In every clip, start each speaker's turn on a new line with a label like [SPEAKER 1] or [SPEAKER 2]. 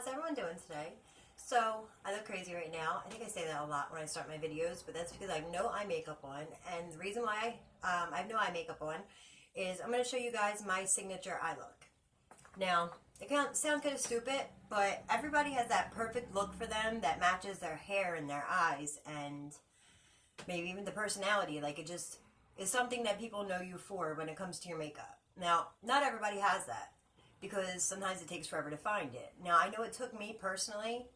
[SPEAKER 1] how's everyone doing today? So, I look crazy right now. I think I say that a lot when I start my videos, but that's because I have no eye makeup on. And the reason why I have no eye makeup on is I'm going to show you guys my signature eye look. Now, it sounds kind of stupid, but everybody has that perfect look for them that matches their hair and their eyes and maybe even the personality. Like, it just is something that people know you for when it comes to your makeup. Now, not everybody has that, because sometimes it takes forever to find it. Now, I know it took me personally,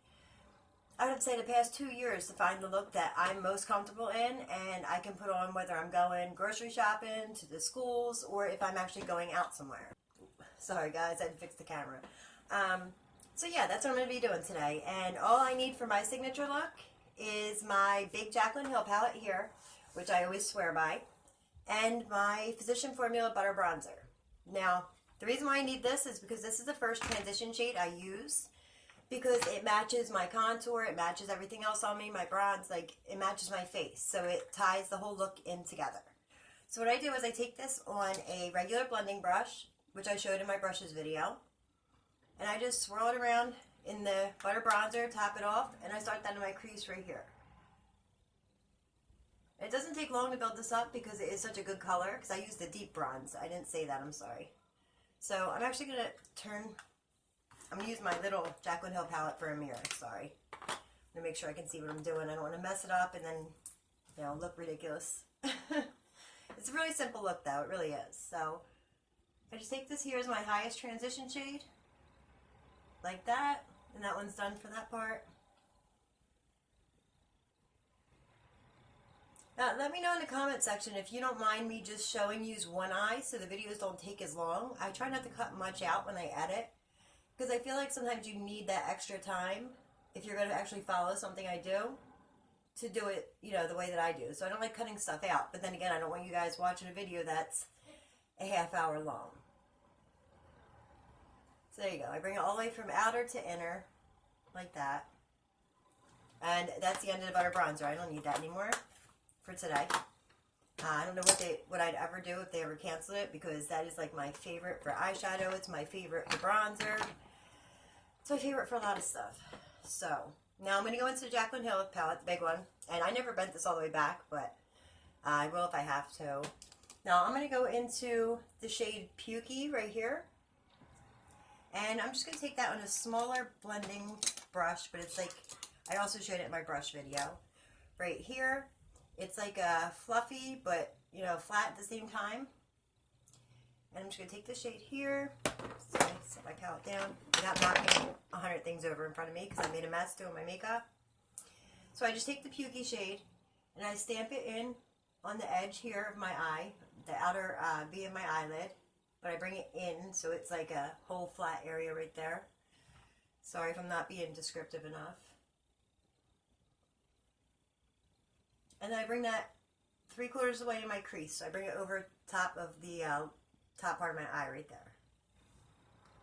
[SPEAKER 1] I would say the past 2 years to find the look that I'm most comfortable in and I can put on whether I'm going grocery shopping, to the schools, or if I'm actually going out somewhere. Sorry guys, I had to fix the camera. So yeah, that's what I'm going to be doing today. And all I need for my signature look is my big Jaclyn Hill palette here, which I always swear by, and my Physician Formula Butter Bronzer. Now, the reason why I need this is because this is the first transition shade I use, because it matches my contour, it matches everything else on me, my bronze, like it matches my face, so it ties the whole look in together. So what I do is I take this on a regular blending brush, which I showed in my brushes video, and I just swirl it around in the butter bronzer, top it off, and I start that in my crease right here. It doesn't take long to build this up because it is such a good color, because I use the deep bronze. I didn't say that, I'm sorry. So I'm actually going to I'm going to use my little Jaclyn Hill palette for a mirror, sorry. I'm going to make sure I can see what I'm doing. I don't want to mess it up and then, you know, look ridiculous. It's a really simple look though, it really is. So I just take this here as my highest transition shade, like that, and that one's done for that part. Now, let me know in the comment section if you don't mind me just showing you one eye so the videos don't take as long. I try not to cut much out when I edit, because I feel like sometimes you need that extra time if you're going to actually follow something I do to do it, you know, the way that I do. So I don't like cutting stuff out, but then again, I don't want you guys watching a video that's a half hour long. So there you go. I bring it all the way from outer to inner, like that. And that's the end of the butter bronzer. I don't need that anymore for today. I don't know what I'd ever do if they ever canceled it, because that is like my favorite for eyeshadow. It's my favorite for bronzer. It's my favorite for a lot of stuff. So now I'm going to go into the Jaclyn Hill palette, the big one. And I never bent this all the way back, but I will if I have to. Now I'm going to go into the shade Pukey right here. And I'm just going to take that on a smaller blending brush, but it's like, I also showed it in my brush video. Right here, it's like a fluffy, but, you know, flat at the same time. And I'm just going to take this shade here. So I set my palette down. I'm not knocking 100 things over in front of me because I made a mess doing my makeup. So I just take the Pukey shade and I stamp it in on the edge here of my eye, the outer V of my eyelid. But I bring it in so it's like a whole flat area right there. Sorry if I'm not being descriptive enough. And then I bring that 3/4 of the way to my crease. So I bring it over top of the top part of my eye right there.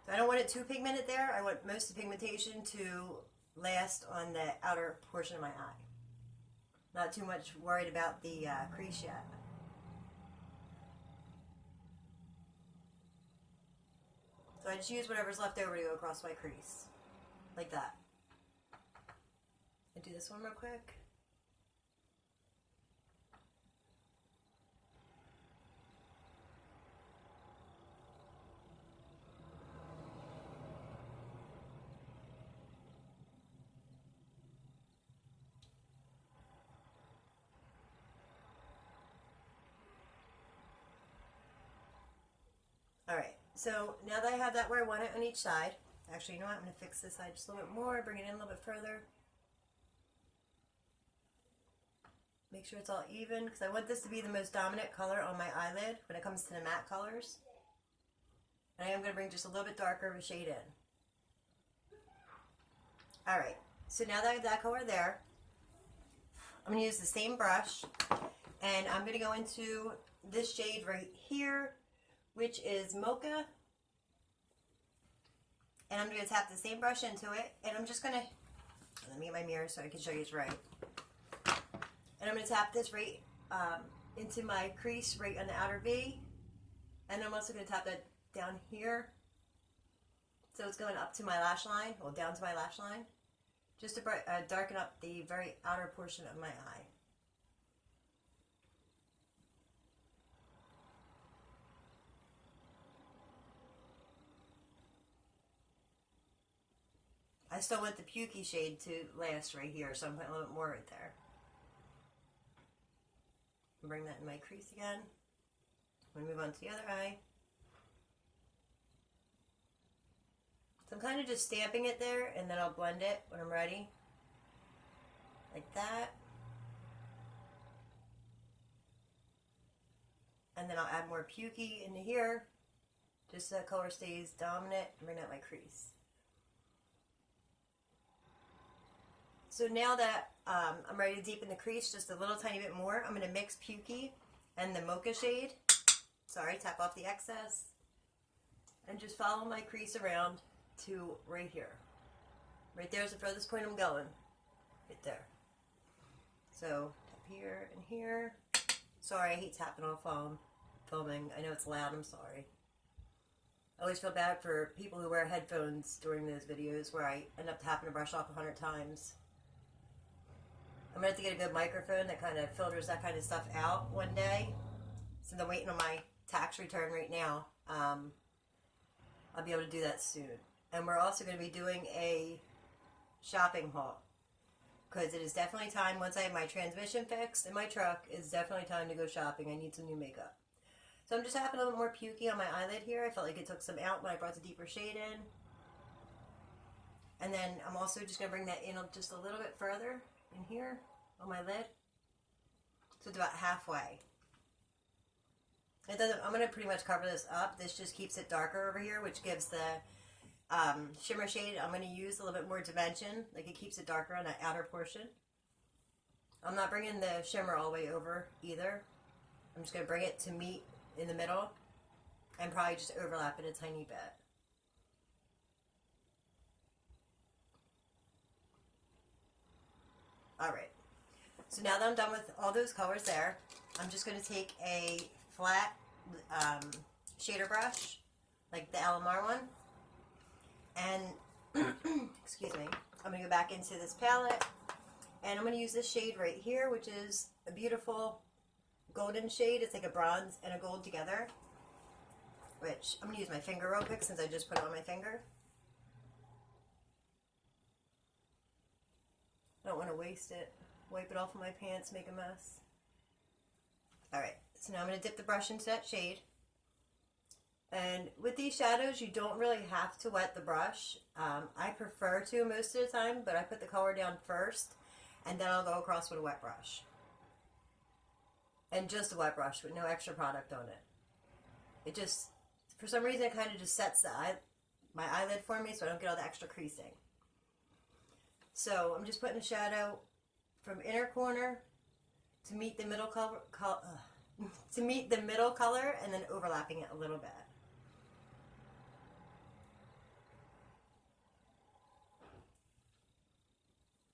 [SPEAKER 1] So I don't want it too pigmented there. I want most of the pigmentation to last on the outer portion of my eye. Not too much worried about the crease yet. So I just use whatever's left over to go across my crease. Like that. And do this one real quick. Alright, so now that I have that where I want it on each side, actually, you know what, I'm going to fix this side just a little bit more, bring it in a little bit further. Make sure it's all even, because I want this to be the most dominant color on my eyelid when it comes to the matte colors. And I am going to bring just a little bit darker of a shade in. Alright, so now that I have that color there, I'm going to use the same brush, and I'm going to go into this shade right here, which is Mocha. And I'm going to tap the same brush into it, and I'm just going to, let me get my mirror so I can show you it's right. And I'm going to tap this right into my crease right on the outer V, and I'm also going to tap that down here So it's going up to my lash line, well, down to my lash line, just to darken up the very outer portion of my eye. I still want the pukey shade to last right here, so I'm putting a little bit more right there. Bring that in my crease again. I'm going to move on to the other eye. So I'm kind of just stamping it there, and then I'll blend it when I'm ready. Like that. And then I'll add more pukey into here, just so that color stays dominant, and bring out my crease. So now that I'm ready to deepen the crease just a little tiny bit more, I'm going to mix pukey and the mocha shade. Sorry, tap off the excess. And just follow my crease around to right here. Right there is the furthest point I'm going. Right there. So tap here and here. Sorry, I hate tapping off filming. I know it's loud, I'm sorry. I always feel bad for people who wear headphones during those videos where I end up tapping the brush off 100 times. I'm going to have to get a good microphone that kind of filters that kind of stuff out one day. Since I'm waiting on my tax return right now, I'll be able to do that soon. And we're also going to be doing a shopping haul, because it is definitely time, once I have my transmission fixed in my truck, it's definitely time to go shopping. I need some new makeup. So I'm just having a little more pukey on my eyelid here. I felt like it took some out when I brought the deeper shade in. And then I'm also just going to bring that in just a little bit further in here on my lid. So it's about halfway. It doesn't, I'm going to pretty much cover this up. This just keeps it darker over here, which gives the shimmer shade I'm going to use a little bit more dimension. Like, it keeps it darker on that outer portion. I'm not bringing the shimmer all the way over either. I'm just going to bring it to meet in the middle and probably just overlap it a tiny bit. Alright, so now that I'm done with all those colors there, I'm just going to take a flat shader brush, like the LMR one, and, excuse me, I'm going to go back into this palette, and I'm going to use this shade right here, which is a beautiful golden shade. It's like a bronze and a gold together, which I'm going to use my finger real quick since I just put it on my finger. I don't want to waste it. Wipe it off of my pants, make a mess. Alright, so now I'm going to dip the brush into that shade. And with these shadows, you don't really have to wet the brush. I prefer to most of the time, but I put the color down first, and then I'll go across with a wet brush. And just a wet brush with no extra product on it. It just, for some reason, it kind of just sets my eyelid for me so I don't get all the extra creasing. So I'm just putting a shadow from inner corner to meet the middle color, and then overlapping it a little bit.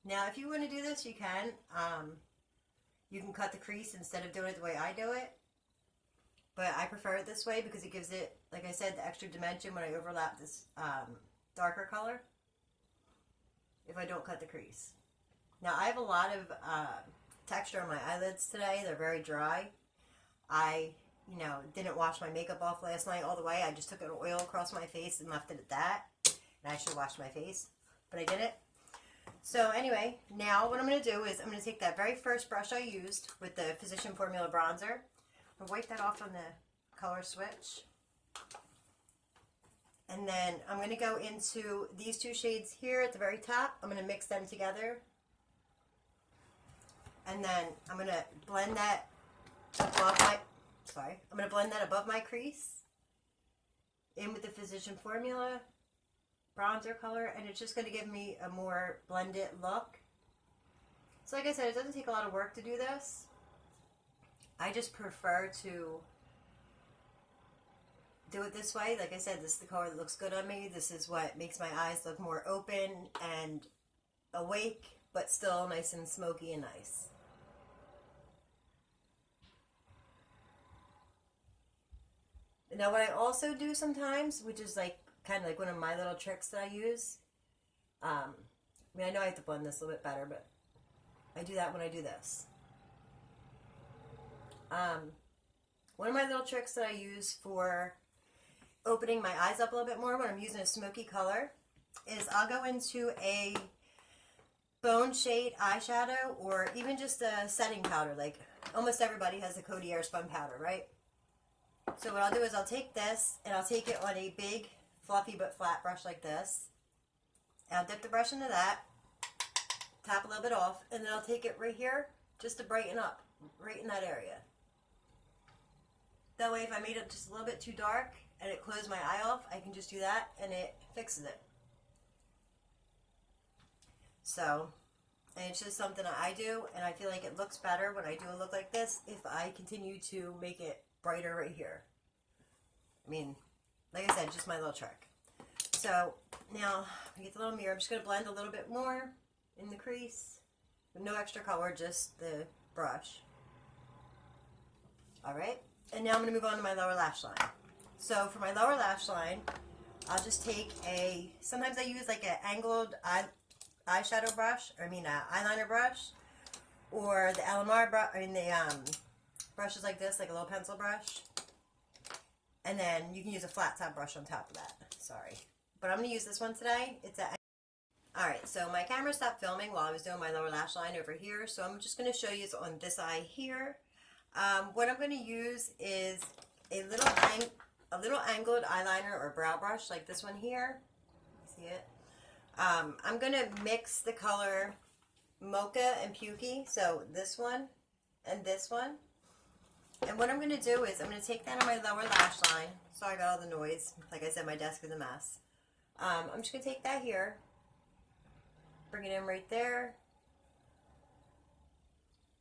[SPEAKER 1] Now, if you want to do this, you can. You can cut the crease instead of doing it the way I do it. But I prefer it this way because it gives it, like I said, the extra dimension when I overlap this darker color, if I don't cut the crease. Now, I have a lot of texture on my eyelids today. They're very dry. I, didn't wash my makeup off last night all the way. I just took an oil across my face and left it at that. And I should wash my face, but I didn't. So anyway, now what I'm going to do is I'm going to take that very first brush I used with the Physician Formula bronzer. I'm going to wipe that off on the color switch. And then I'm going to go into these two shades here at the very top. I'm going to mix them together. And then I'm going to blend that above my crease in with the Physician Formula bronzer color, and it's just going to give me a more blended look. So like I said, it doesn't take a lot of work to do this. I just prefer to do it this way. Like I said, this is the color that looks good on me. This is what makes my eyes look more open and awake, but still nice and smoky and nice. Now what I also do sometimes, which is like kind of like one of my little tricks that I use. I mean, I know I have to blend this a little bit better, but I do that when I do this. One of my little tricks that I use for opening my eyes up a little bit more when I'm using a smoky color is I'll go into a bone shade eyeshadow or even just a setting powder. Like almost everybody has a Coty Airspun powder, right? So what I'll do is I'll take this and I'll take it on a big fluffy but flat brush like this. And I'll dip the brush into that, tap a little bit off, and then I'll take it right here just to brighten up right in that area. That way if I made it just a little bit too dark and it closed my eye off, I can just do that and it fixes it. So, and it's just something that I do, and I feel like it looks better when I do a look like this if I continue to make it brighter right here. I mean, like I said, just my little trick. So, now, I get the little mirror, I'm just going to blend a little bit more in the crease. No extra color, just the brush. Alright, and now I'm going to move on to my lower lash line. So, for my lower lash line, I'll just take sometimes I use like an angled eyeshadow brush, eyeliner brush, or the LMR brush, brushes like this, like a little pencil brush. And then you can use a flat top brush on top of that. Sorry. But I'm going to use this one today. Alright, so my camera stopped filming while I was doing my lower lash line over here, so I'm just going to show you on this eye here. What I'm going to use is a little angled eyeliner or brow brush like this one here. See it? I'm going to mix the color Mocha and Pukey, so this one and this one. And what I'm going to do is I'm going to take that on my lower lash line. Sorry about all the noise. Like I said, my desk is a mess. I'm just going to take that here, bring it in right there.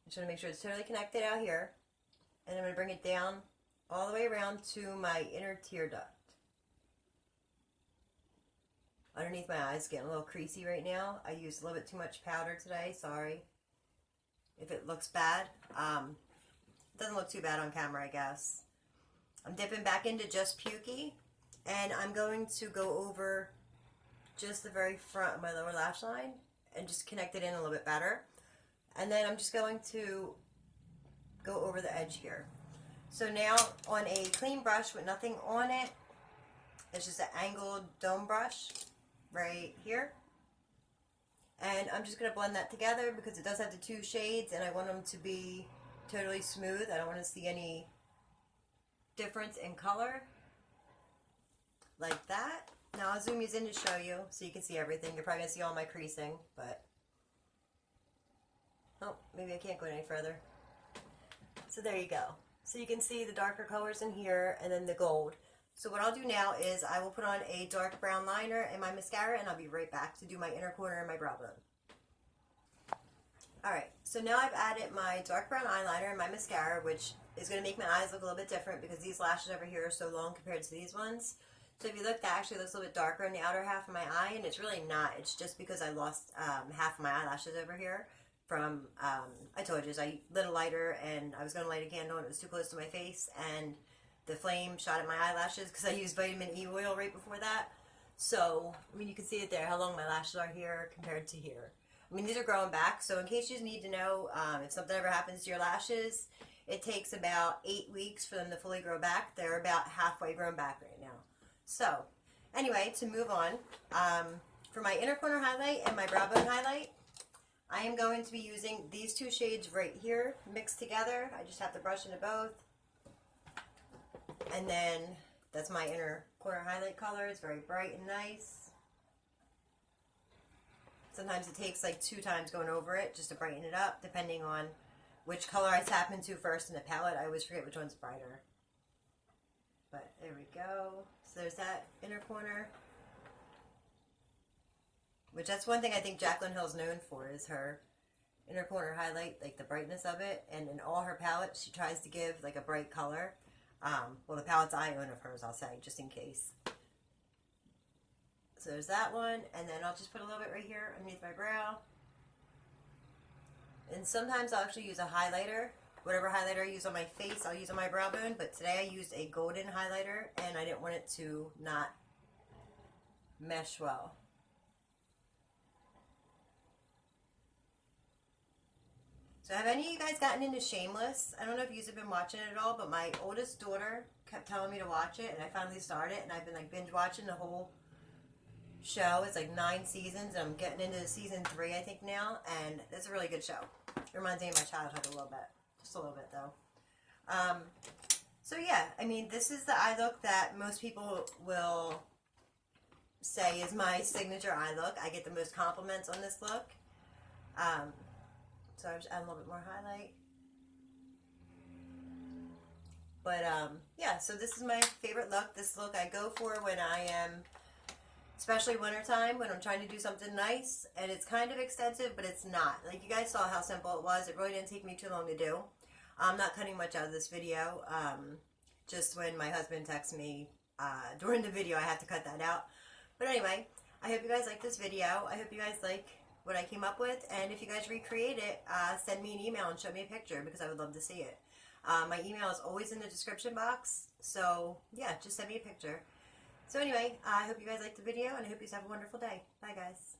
[SPEAKER 1] I'm just going to make sure it's totally connected out here. And I'm going to bring it down all the way around to my inner tear duct. Underneath my eyes, getting a little creasy right now. I used a little bit too much powder today. Sorry if it looks bad. It doesn't look too bad on camera, I guess. I'm dipping back into just Pukey, and I'm going to go over just the very front of my lower lash line and just connect it in a little bit better. And then I'm just going to go over the edge here. So now on a clean brush with nothing on it, it's just an angled dome brush right here. And I'm just going to blend that together because it does have the two shades and I want them to be totally smooth. I don't want to see any difference in color. Like that. Now I'll zoom these in to show you so you can see everything. You're probably going to see all my creasing, but oh, maybe I can't go any further. So there you go. So you can see the darker colors in here and then the gold. So what I'll do now is I will put on a dark brown liner and my mascara, and I'll be right back to do my inner corner and my brow bone. Alright, so now I've added my dark brown eyeliner and my mascara, which is going to make my eyes look a little bit different because these lashes over here are so long compared to these ones. So if you look, that actually looks a little bit darker in the outer half of my eye, and it's really not. It's just because I lost half of my eyelashes over here from, I told you, I lit a lighter and I was going to light a candle and it was too close to my face, and the flame shot at my eyelashes because I used vitamin E oil right before that. So, I mean, you can see it there, how long my lashes are here compared to here. I mean, these are growing back, so in case you just need to know if something ever happens to your lashes, it takes about 8 weeks for them to fully grow back. They're about halfway grown back right now. So, anyway, to move on, for my inner corner highlight and my brow bone highlight, I am going to be using these two shades right here mixed together. I just have to brush into both. And then that's my inner corner highlight color. It's very bright and nice. Sometimes it takes like 2 times going over it just to brighten it up, depending on which color I tap into first in the palette. I always forget which one's brighter. But there we go. So there's that inner corner. Which that's one thing I think Jaclyn Hill's known for, is her inner corner highlight, like the brightness of it. And in all her palettes, she tries to give like a bright color. Well, the palettes I own of hers, I'll say, just in case. So there's that one, and then I'll just put a little bit right here underneath my brow. And sometimes I'll actually use a highlighter. Whatever highlighter I use on my face, I'll use on my brow bone, but today I used a golden highlighter, and I didn't want it to not mesh well. So have any of you guys gotten into Shameless? I don't know if you've been watching it at all, but my oldest daughter kept telling me to watch it, and I finally started, and I've been like binge watching the whole show. It's like 9 seasons, and I'm getting into season 3, I think, now, and it's a really good show. It reminds me of my childhood a little bit. Just a little bit, though. So yeah, I mean, this is the eye look that most people will say is my signature eye look. I get the most compliments on this look. So I'll just add a little bit more highlight. But yeah, so this is my favorite look. This look I go for when I am, especially wintertime, when I'm trying to do something nice. And it's kind of extensive, but it's not. Like, you guys saw how simple it was. It really didn't take me too long to do. I'm not cutting much out of this video. Just when my husband texts me during the video, I have to cut that out. But anyway, I hope you guys like this video. I hope you guys like what I came up with, and if you guys recreate it, send me an email and show me a picture, because I would love to see it. My email is always in the description box, so yeah, just send me a picture. So anyway, I hope you guys liked the video, and I hope you have a wonderful day. Bye guys.